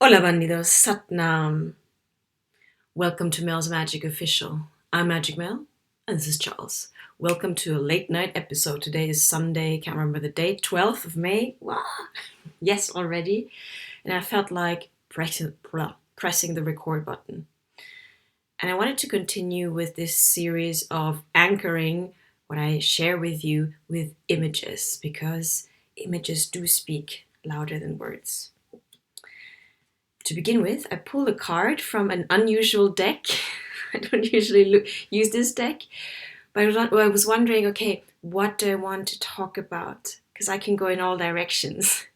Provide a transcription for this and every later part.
Hola bandidos, Satnam. Welcome to Mel's Magic Official. I'm Magic Mel, and this is Charles. Welcome to a late night episode. Today is Sunday, can't remember the date, 12th of May. Wow. Yes, already. And I felt like pressing the record button. And I wanted to continue with this series of anchoring what I share with you with images, because images do speak louder than words. To begin with, I pulled a card from an unusual deck. I don't usually use this deck, but I was wondering, okay, what do I want to talk about? Because I can go in all directions.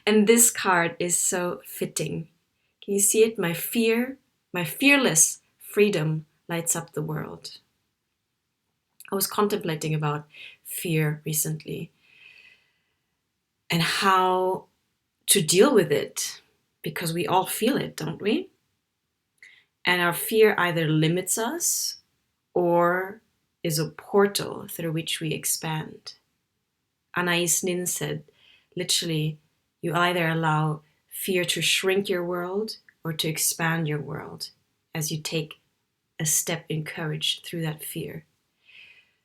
And this card is so fitting. Can you see it? My fearless freedom lights up the world. I was contemplating about fear recently and how to deal with it, because we all feel it, don't we? And our fear either limits us or is a portal through which we expand. Anais Nin said, literally, you either allow fear to shrink your world or to expand your world as you take a step in courage through that fear.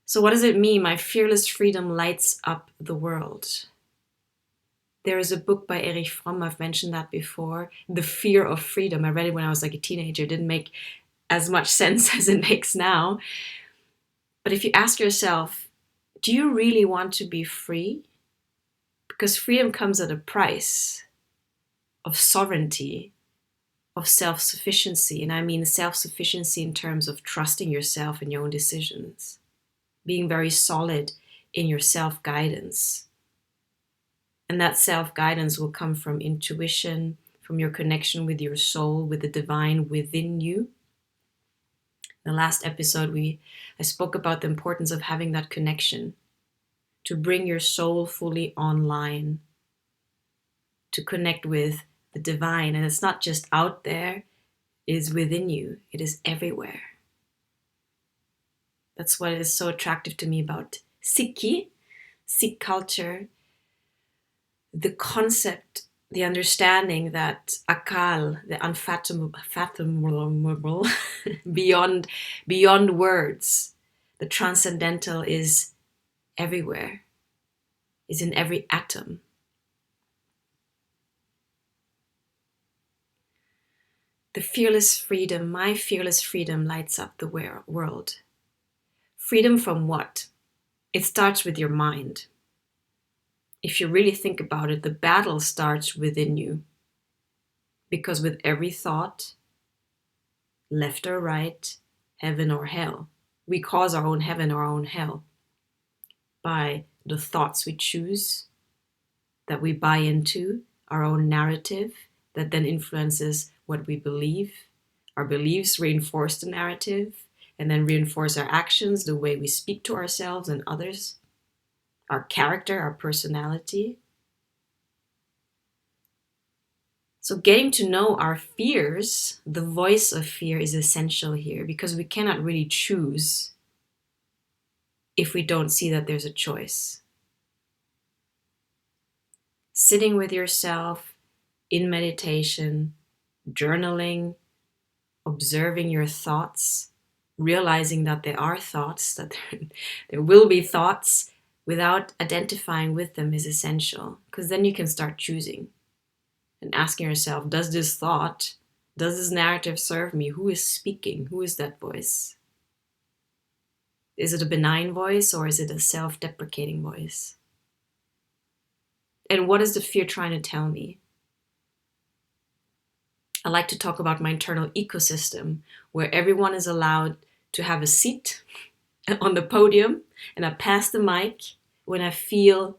So what does it mean? My fearless freedom lights up the world. There is a book by Erich Fromm, I've mentioned that before, The Fear of Freedom. I read it when I was like a teenager. It didn't make as much sense as it makes now. But if you ask yourself, do you really want to be free? Because freedom comes at a price of sovereignty, of self-sufficiency. And I mean self-sufficiency in terms of trusting yourself and your own decisions, being very solid in your self-guidance. And that self-guidance will come from intuition, from your connection with your soul, with the divine within you. In the last episode, I spoke about the importance of having that connection, to bring your soul fully online, to connect with the divine. And it's not just out there, it is within you, it is everywhere. That's what is so attractive to me about Sikh culture. The concept, the understanding that Akal, the unfathomable, beyond words, the transcendental is everywhere, is in every atom. The fearless freedom, my fearless freedom lights up the world. Freedom from what? It starts with your mind. If you really think about it, the battle starts within you. Because with every thought, left or right, heaven or hell, we cause our own heaven or our own hell by the thoughts we choose, that we buy into, our own narrative that then influences what we believe. Our beliefs reinforce the narrative and then reinforce our actions, the way we speak to ourselves and others, our character, our personality. So getting to know our fears, the voice of fear, is essential here, because we cannot really choose if we don't see that there's a choice. Sitting with yourself in meditation, journaling, observing your thoughts, realizing that there are thoughts, that there will be thoughts, without identifying with them is essential, because then you can start choosing and asking yourself, does this thought, does this narrative serve me? Who is speaking? Who is that voice? Is it a benign voice or is it a self-deprecating voice? And what is the fear trying to tell me? I like to talk about my internal ecosystem, where everyone is allowed to have a seat on the podium, and I pass the mic when I feel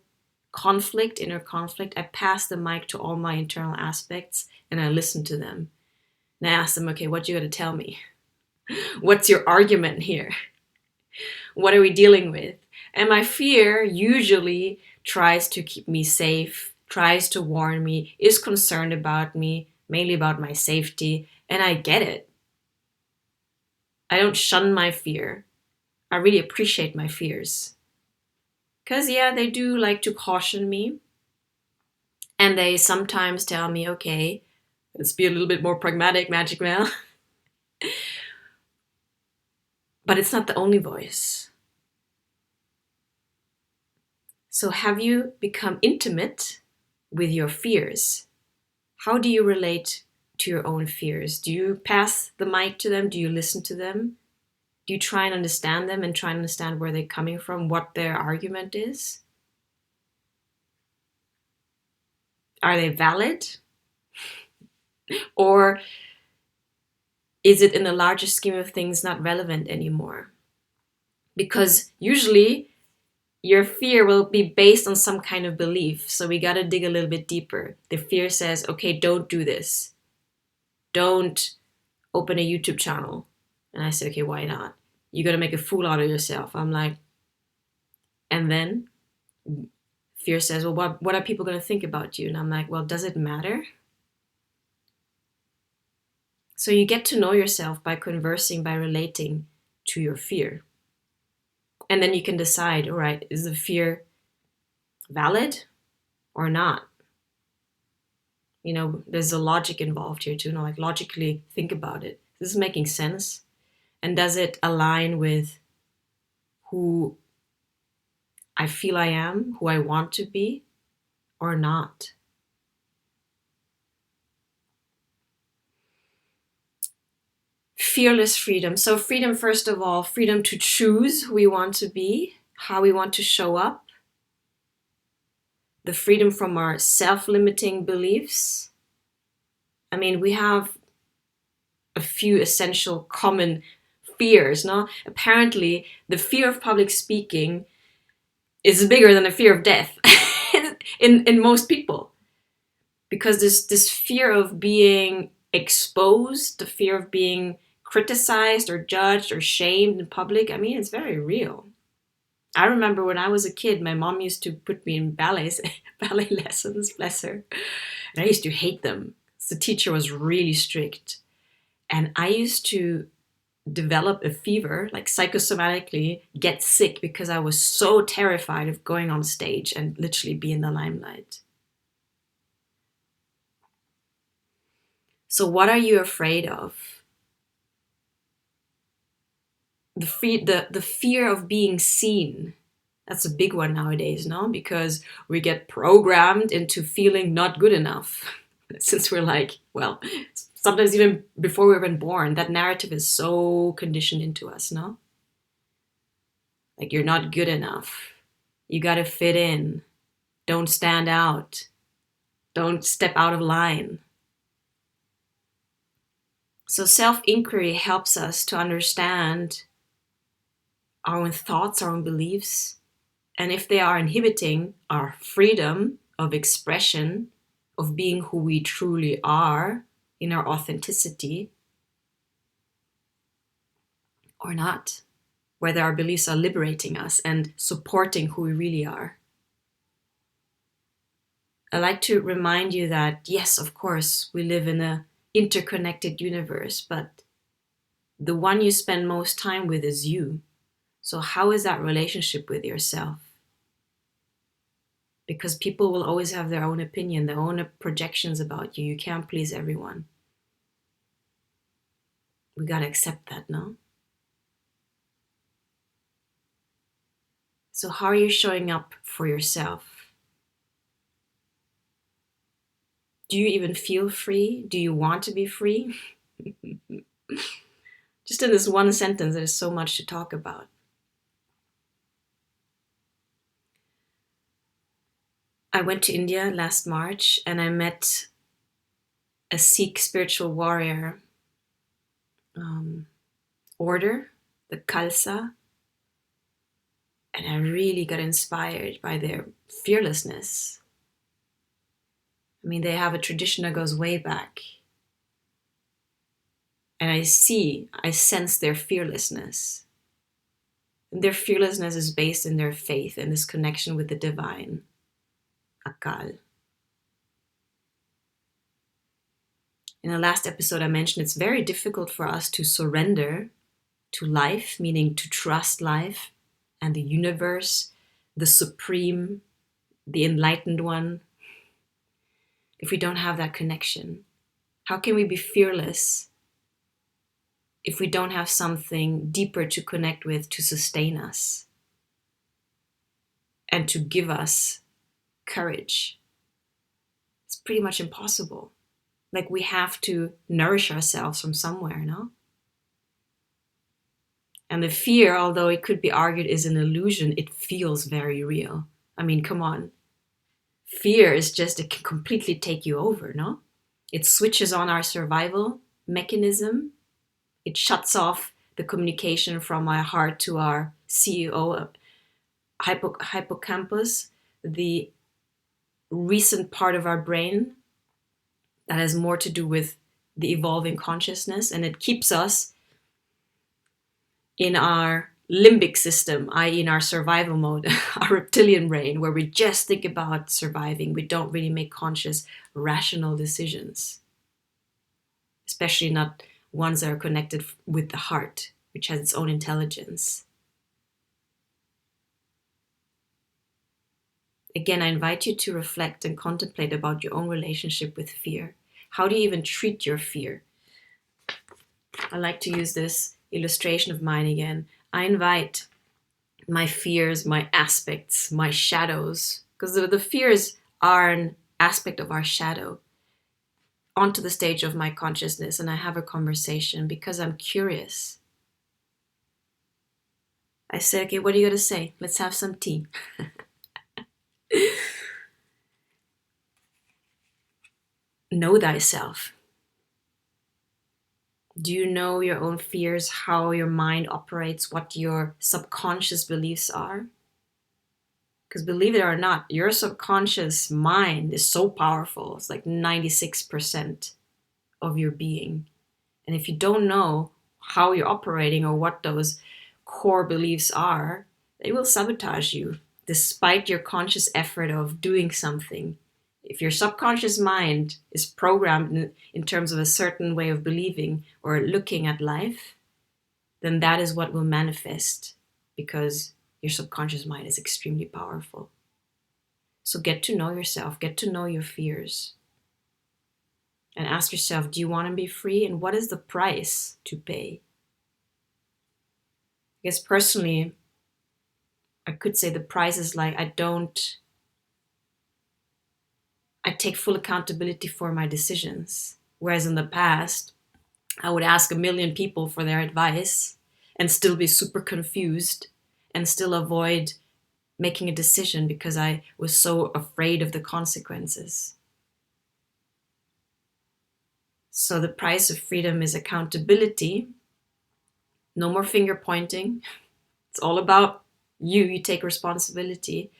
conflict, inner conflict. I pass the mic to all my internal aspects and I listen to them. And I ask them, okay, what you got to tell me? What's your argument here? What are we dealing with? And my fear usually tries to keep me safe, tries to warn me, is concerned about me, mainly about my safety, and I get it. I don't shun my fear. I really appreciate my fears. Because, yeah, they do like to caution me. And they sometimes tell me, okay, Let's be a little bit more pragmatic, Magic Mel. But it's not the only voice. So have you become intimate with your fears? How do you relate to your own fears? Do you pass the mic to them? Do you listen to them? Do you try and understand them and try and understand where they're coming from, what their argument is? Are they valid? Or is it in the larger scheme of things not relevant anymore? Because usually your fear will be based on some kind of belief. So we got to dig a little bit deeper. The fear says, okay, don't do this. Don't open a YouTube channel. And I say, okay, why not? You got to make a fool out of yourself. I'm like, and then fear says, well, what are people going to think about you? And I'm like, well, does it matter? So you get to know yourself by conversing, by relating to your fear. And then you can decide, all right, is the fear valid or not? You know, there's a logic involved here too. You know, like logically think about it. Is this making sense? And does it align with who I feel I am, who I want to be, or not? Fearless freedom. So freedom, first of all, freedom to choose who we want to be, how we want to show up. The freedom from our self-limiting beliefs. I mean, we have a few essential common fears, no? Apparently, the fear of public speaking is bigger than the fear of death in most people. Because this fear of being exposed, the fear of being criticized or judged or shamed in public, I mean, it's very real. I remember when I was a kid, my mom used to put me in ballet lessons, bless her. And I used to hate them. The teacher was really strict. And I used to develop a fever, like psychosomatically get sick because I was so terrified of going on stage and literally be in the limelight. So what are you afraid of? The fear of being seen. That's a big one nowadays, no? Because we get programmed into feeling not good enough. Since we're like, well, sometimes even before we're even born, that narrative is so conditioned into us, no? Like, you're not good enough. You gotta fit in. Don't stand out. Don't step out of line. So self-inquiry helps us to understand our own thoughts, our own beliefs, and if they are inhibiting our freedom of expression, of being who we truly are in our authenticity, or not, whether our beliefs are liberating us and supporting who we really are. I like to remind you that, yes, of course, we live in an interconnected universe, but the one you spend most time with is you. So how is that relationship with yourself? Because people will always have their own opinion, their own projections about you. You can't please everyone. We gotta accept that, no? So how are you showing up for yourself? Do you even feel free? Do you want to be free? Just in this one sentence, there's so much to talk about. I went to India last March and I met a Sikh spiritual warrior order, the Khalsa, and I really got inspired by their fearlessness. I mean, they have a tradition that goes way back. And I sense their fearlessness. And their fearlessness is based in their faith and this connection with the divine, Akal. In the last episode, I mentioned it's very difficult for us to surrender to life, meaning to trust life and the universe, the supreme, the enlightened one, if we don't have that connection. How can we be fearless if we don't have something deeper to connect with to sustain us and to give us courage? It's pretty much impossible. Like, we have to nourish ourselves from somewhere, no? And the fear, although it could be argued is an illusion, it feels very real. I mean, come on. Fear is just, it can completely take you over, no? It switches on our survival mechanism. It shuts off the communication from our heart to our CEO, hippocampus, the recent part of our brain that has more to do with the evolving consciousness, and it keeps us in our limbic system, i.e. in our survival mode, our reptilian brain, where we just think about surviving. We don't really make conscious, rational decisions, especially not ones that are connected with the heart, which has its own intelligence. Again, I invite you to reflect and contemplate about your own relationship with fear. How do you even treat your fear? I like to use this illustration of mine again. I invite my fears, my aspects, my shadows, because the fears are an aspect of our shadow, onto the stage of my consciousness, and I have a conversation because I'm curious. I say, okay, what are you going to say? Let's have some tea. Know thyself. Do you know your own fears, how your mind operates, what your subconscious beliefs are? Because believe it or not, your subconscious mind is so powerful. It's like 96% of your being. And if you don't know how you're operating or what those core beliefs are, they will sabotage you despite your conscious effort of doing something. If your subconscious mind is programmed in terms of a certain way of believing or looking at life, then that is what will manifest, because your subconscious mind is extremely powerful. So get to know yourself, get to know your fears, and ask yourself, do you want to be free? And what is the price to pay? I guess personally, I could say the price is like, I take full accountability for my decisions. Whereas in the past, I would ask a million people for their advice and still be super confused and still avoid making a decision because I was so afraid of the consequences. So the price of freedom is accountability. No more finger pointing. It's all about you. You take responsibility.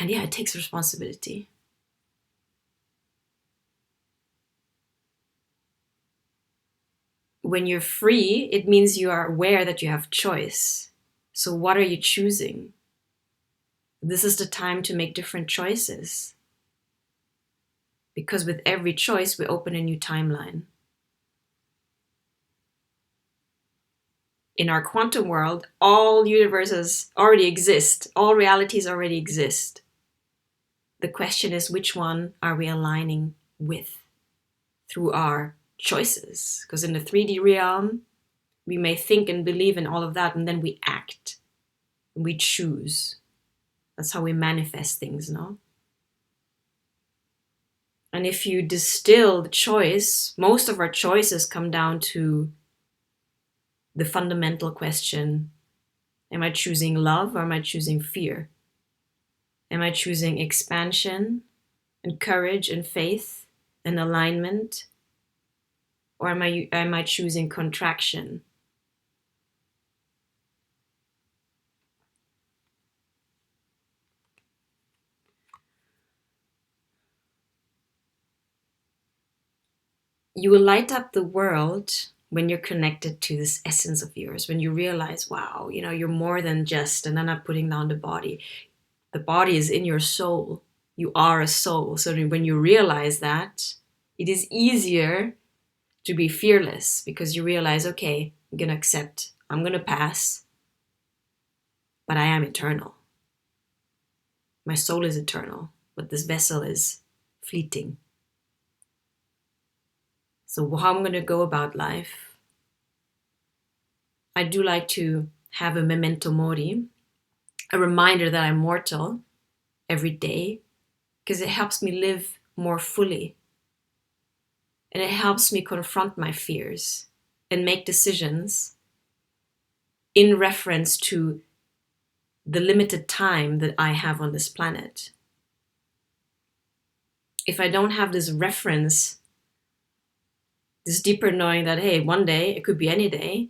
And yeah, it takes responsibility. When you're free, it means you are aware that you have choice. So what are you choosing? This is the time to make different choices. Because with every choice, we open a new timeline. In our quantum world, all universes already exist. All realities already exist. The question is, which one are we aligning with through our choices? Because in the 3D realm, we may think and believe in all of that, and then we act. We choose. That's how we manifest things, no? And if you distill the choice, most of our choices come down to the fundamental question, am I choosing love or am I choosing fear? Am I choosing expansion and courage and faith and alignment? Or am I choosing contraction? You will light up the world when you're connected to this essence of yours, when you realize, wow, you're more than just, and I'm not putting down the body. The body is in your soul. You are a soul. So when you realize that, it is easier to be fearless because you realize, okay, I'm going to accept, I'm going to pass, but I am eternal. My soul is eternal, but this vessel is fleeting. So how I'm going to go about life, I do like to have a memento mori, a reminder that I'm mortal every day, because it helps me live more fully. And it helps me confront my fears and make decisions in reference to the limited time that I have on this planet. If I don't have this reference, this deeper knowing that, hey, one day, it could be any day,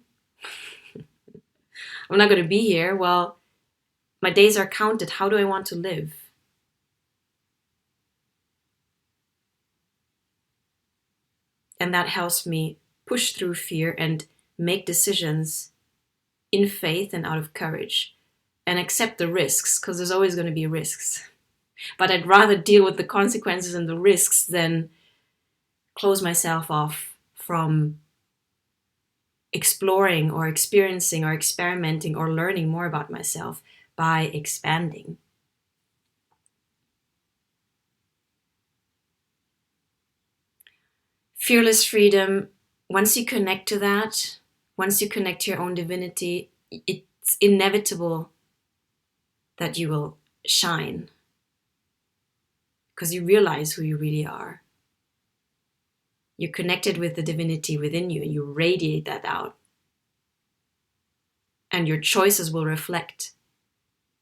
I'm not going to be here, well, my days are counted. How do I want to live? And that helps me push through fear and make decisions in faith and out of courage and accept the risks, because there's always going to be risks. But I'd rather deal with the consequences and the risks than close myself off from exploring or experiencing or experimenting or learning more about myself by expanding. Fearless freedom, once you connect to that, once you connect to your own divinity, it's inevitable that you will shine, because you realize who you really are. You're connected with the divinity within you and you radiate that out. And your choices will reflect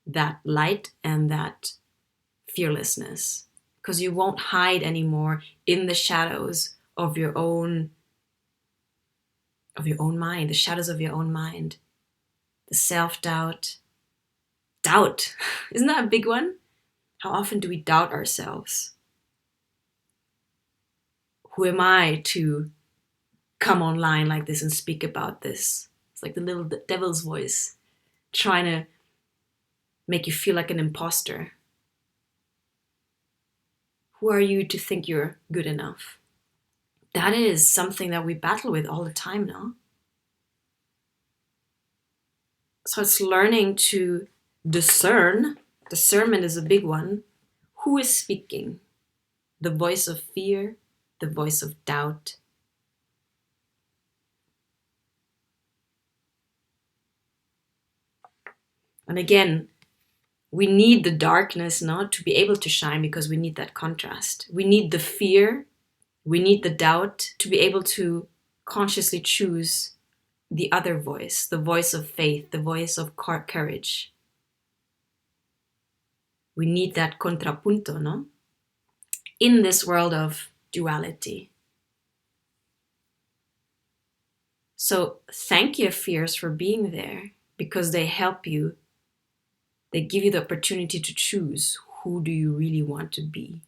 that light and that fearlessness, because you won't hide anymore in the shadows of your own mind, the shadows of your own mind, the self-doubt. Doubt, isn't that a big one? How often do we doubt ourselves? Who am I to come online like this and speak about this? It's like the little devil's voice trying to make you feel like an imposter. Who are you to think you're good enough? That is something that we battle with all the time now. So it's learning to discern. Discernment is a big one. Who is speaking? The voice of fear, the voice of doubt. And again, we need the darkness not to be able to shine, because we need that contrast. We need the fear, we need the doubt to be able to consciously choose the other voice, the voice of faith, the voice of courage. We need that contrapunto, no? In this world of duality. So thank your fears for being there, because they help you. They give you the opportunity to choose who do you really want to be.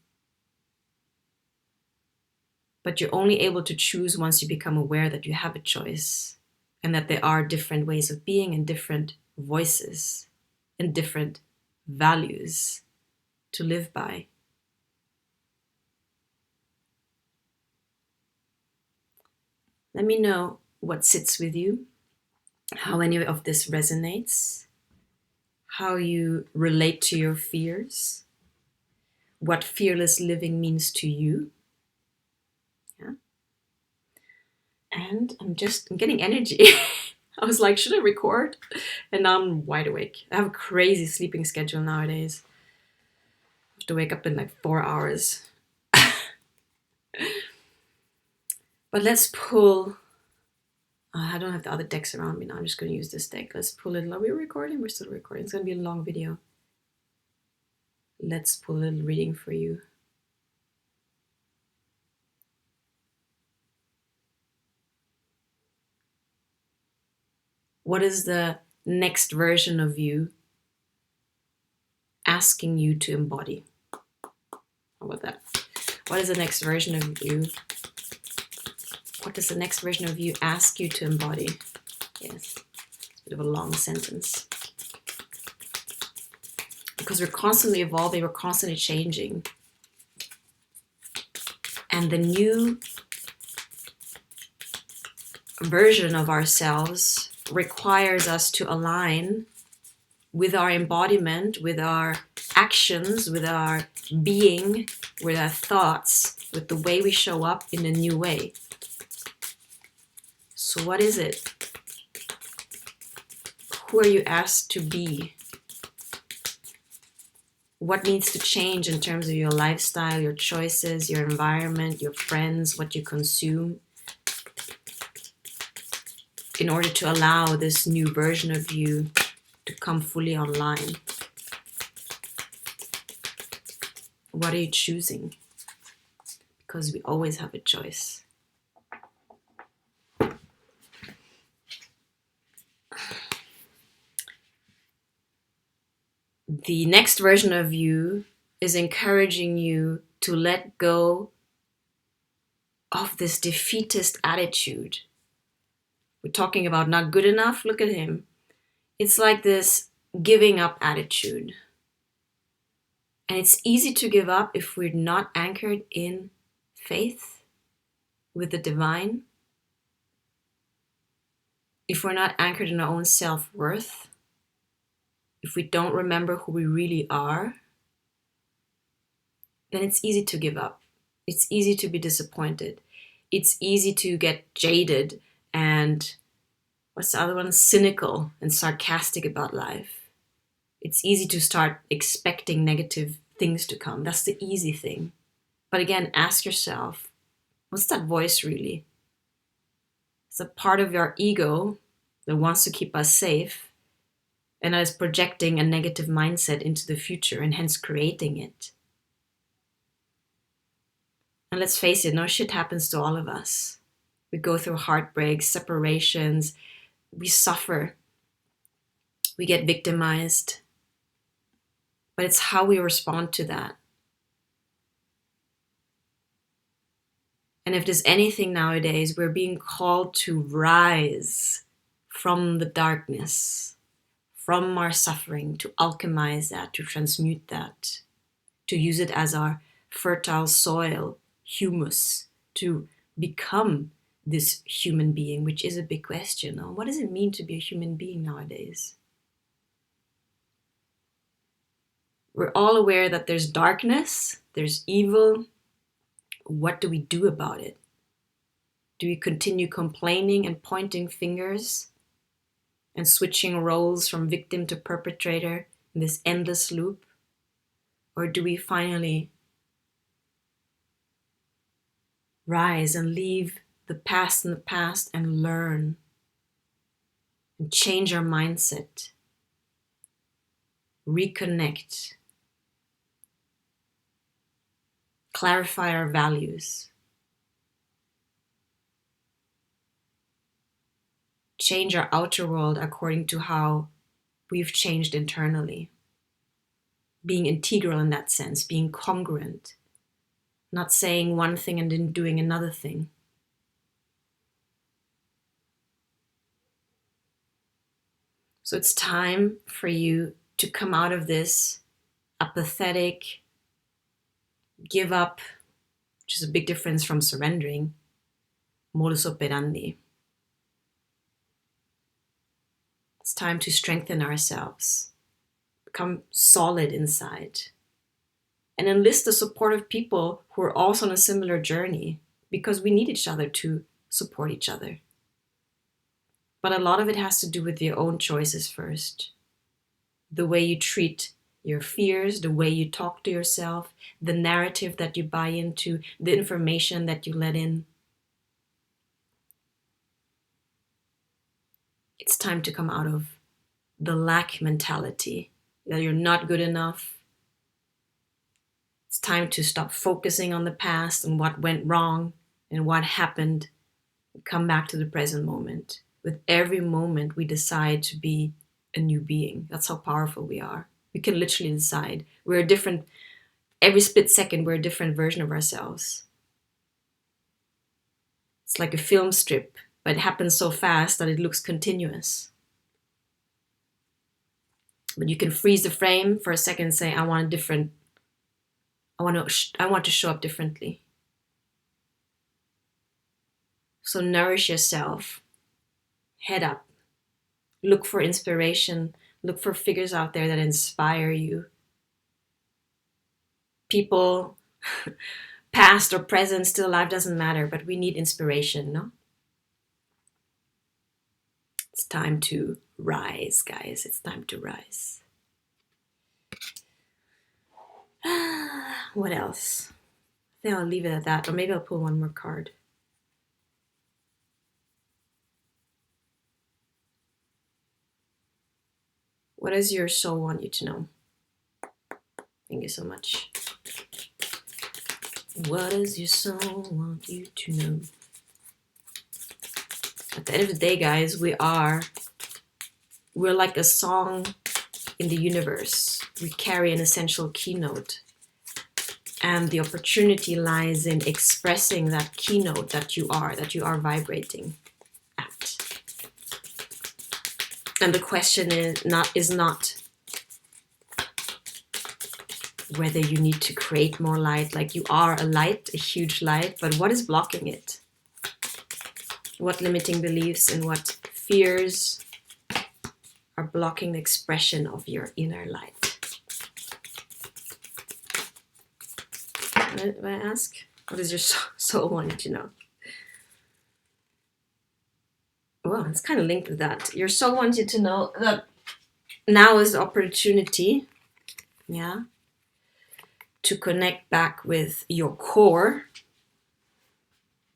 But you're only able to choose once you become aware that you have a choice and that there are different ways of being and different voices and different values to live by. Let me know what sits with you, how any of this resonates, how you relate to your fears, what fearless living means to you. Yeah. And I'm getting energy. I was like, should I record? And now I'm wide awake. I have a crazy sleeping schedule nowadays. I have to wake up in like 4 hours. But let's pull. I don't have the other decks around me now. I'm just going to use this deck. Let's pull it. Are we recording? We're still recording. It's going to be a long video. Let's pull a little reading for you. What is the next version of you asking you to embody? How about that? What is the next version of you? What does the next version of you ask you to embody? Yes, it's a bit of a long sentence. Because we're constantly evolving, we're constantly changing. And the new version of ourselves requires us to align with our embodiment, with our actions, with our being, with our thoughts, with the way we show up in a new way. So what is it? Who are you asked to be? What needs to change in terms of your lifestyle, your choices, your environment, your friends, what you consume, in order to allow this new version of you to come fully online? What are you choosing? Because we always have a choice. The next version of you is encouraging you to let go of this defeatist attitude. We're talking about not good enough. Look at him. It's like this giving up attitude. And it's easy to give up if we're not anchored in faith with the divine, if we're not anchored in our own self-worth, if we don't remember who we really are, then it's easy to give up. It's easy to be disappointed. It's easy to get jaded and, what's the other one? Cynical and sarcastic about life. It's easy to start expecting negative things to come. That's the easy thing. But again, ask yourself, what's that voice really? It's a part of your ego that wants to keep us safe and is projecting a negative mindset into the future and hence creating it. And let's face it, no shit happens to all of us. We go through heartbreaks, separations, we suffer, we get victimized. But it's how we respond to that. And if there's anything nowadays, we're being called to rise from the darkness, from our suffering, to alchemize that, to transmute that, to use it as our fertile soil, humus, to become this human being, which is a big question. What does it mean to be a human being nowadays? We're all aware that there's darkness, there's evil. What do we do about it? Do we continue complaining and pointing fingers and switching roles from victim to perpetrator in this endless loop? Or do we finally rise and leave the past in the past and learn and change our mindset, reconnect, clarify our values, change our outer world according to how we've changed internally, being integral in that sense, being congruent, not saying one thing and then doing another thing. So it's time for you to come out of this apathetic, give up, which is a big difference from surrendering, modus operandi. It's time to strengthen ourselves, become solid inside, and enlist the support of people who are also on a similar journey, because we need each other to support each other. But a lot of it has to do with your own choices first. The way you treat your fears, the way you talk to yourself, the narrative that you buy into, the information that you let in. It's time to come out of the lack mentality, that you're not good enough. It's time to stop focusing on the past and what went wrong and what happened, and come back to the present moment. With every moment, we decide to be a new being. That's how powerful we are. We can literally decide. We're a different, every split second, we're a different version of ourselves. It's like a film strip, but it happens so fast that it looks continuous. But you can freeze the frame for a second and say, I want to show up differently. So nourish yourself. Head up. Look for inspiration. Look for figures out there that inspire you. People, past or present, still alive, doesn't matter, but we need inspiration, no? It's time to rise, guys. It's time to rise. What else? I think I'll leave it at that, or maybe I'll pull one more card. What does your soul want you to know? Thank you so much. What does your soul want you to know? At the end of the day, guys, we're like a song in the universe. We carry an essential keynote. And the opportunity lies in expressing that keynote that you are vibrating at. And the question is not whether you need to create more light, like you are a light, a huge light, but what is blocking it? What limiting beliefs and what fears are blocking the expression of your inner light? What I ask? What does your soul want you to know? Well, it's kind of linked with that. Your soul wants you to know that now is the opportunity, to connect back with your core.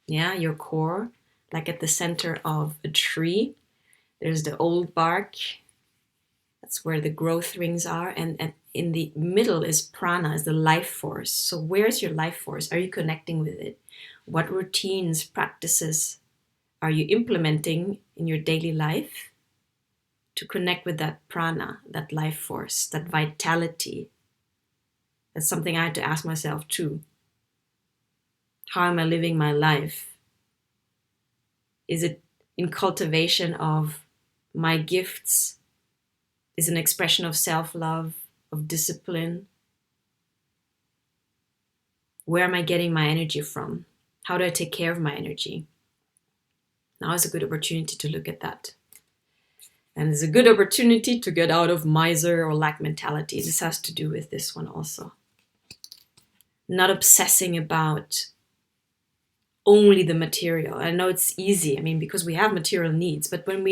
Yeah, your core. Like at the center of a tree, there's the old bark. That's where the growth rings are. And in the middle is prana, is the life force. So where's your life force? Are you connecting with it? What routines, practices are you implementing in your daily life to connect with that prana, that life force, that vitality? That's something I had to ask myself too. How am I living my life? Is it in cultivation of my gifts? Is an expression of self-love, of discipline? Where am I getting my energy from? How do I take care of my energy? Now is a good opportunity to look at that. And it's a good opportunity to get out of miser or lack mentality. This has to do with this one also. Not obsessing about only the material. I know it's easy, because we have material needs, but when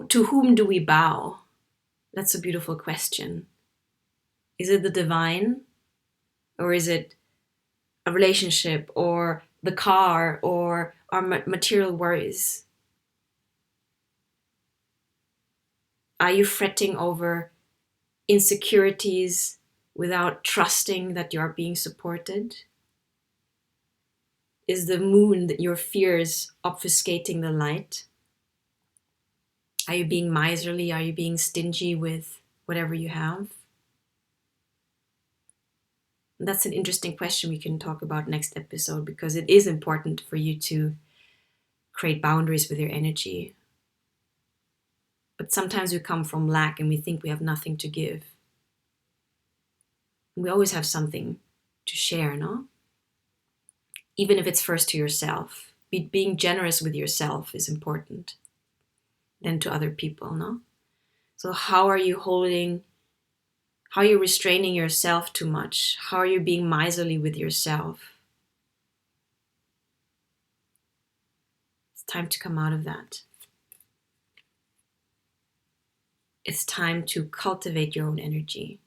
to whom do we bow? That's a beautiful question. Is it the divine? Or is it a relationship or the car or our material worries? Are you fretting over insecurities without trusting that you are being supported? Is the moon that your fears obfuscating the light? Are you being miserly? Are you being stingy with whatever you have? And that's an interesting question we can talk about next episode, because it is important for you to create boundaries with your energy. But sometimes we come from lack and we think we have nothing to give. We always have something to share, no? Even if it's first to yourself. Being generous with yourself is important than to other people, no? So how are you restraining yourself too much? How are you being miserly with yourself? It's time to come out of that. It's time to cultivate your own energy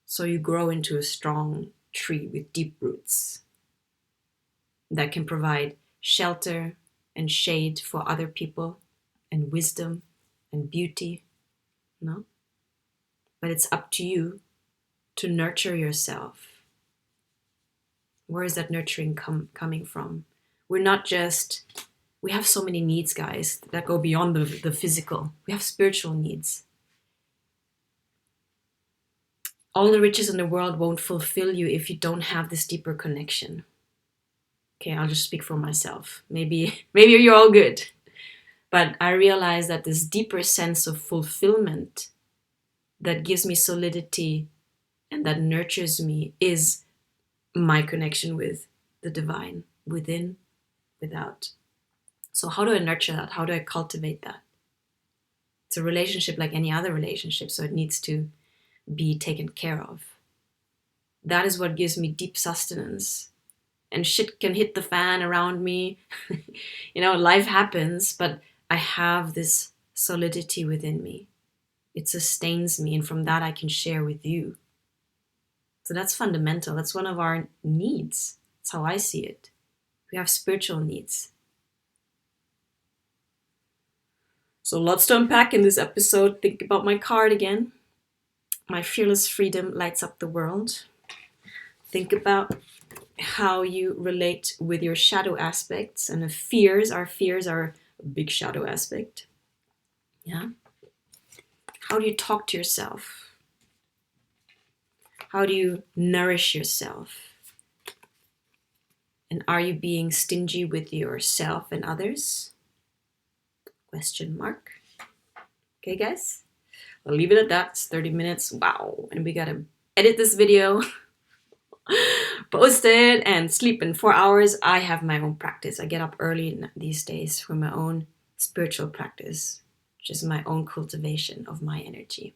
so you grow into a strong tree with deep roots that can provide shelter and shade for other people and wisdom and beauty, no? But it's up to you to nurture yourself. Where is that nurturing coming from? We have so many needs, guys, that go beyond the physical. We have spiritual needs. All the riches in the world won't fulfill you if you don't have this deeper connection. Okay, I'll just speak for myself. Maybe you're all good. But I realize that this deeper sense of fulfillment that gives me solidity and that nurtures me is my connection with the divine, within, without. So how do I nurture that? How do I cultivate that? It's a relationship like any other relationship, so it needs to be taken care of. That is what gives me deep sustenance. And shit can hit the fan around me. Life happens, but I have this solidity within me. It sustains me, and from that I can share with you. So that's fundamental. That's one of our needs. That's how I see it. We have spiritual needs. So lots to unpack in this episode. Think about my card again. My fearless freedom lights up the world. Think about how you relate with your shadow aspects and the fears. Our fears are a big shadow aspect. Yeah. How do you talk to yourself? How do you nourish yourself? And are you being stingy with yourself and others? Question mark. Okay, guys? I'll leave it at that. It's 30 minutes. Wow. And we gotta edit this video, post it, and sleep in 4 hours. I have my own practice. I get up early these days for my own spiritual practice, which is my own cultivation of my energy.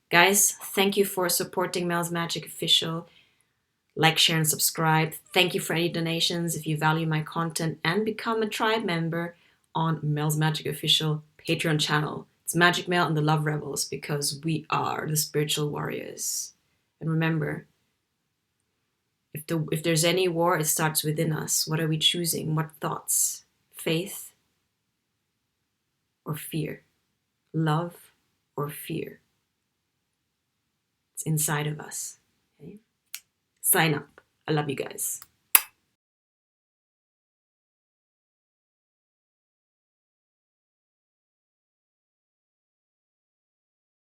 Guys, thank you for supporting Mel's Magic Official. Like, share, and subscribe. Thank you for any donations if you value my content, and become a tribe member on Mel's Magic Official Patreon channel. It's Magic Mel and the Love Rebels, because we are the spiritual warriors. And remember, if there's any war, it starts within us. What are we choosing? What thoughts? Faith or fear? Love or fear? It's inside of us. Okay? Sign up. I love you guys.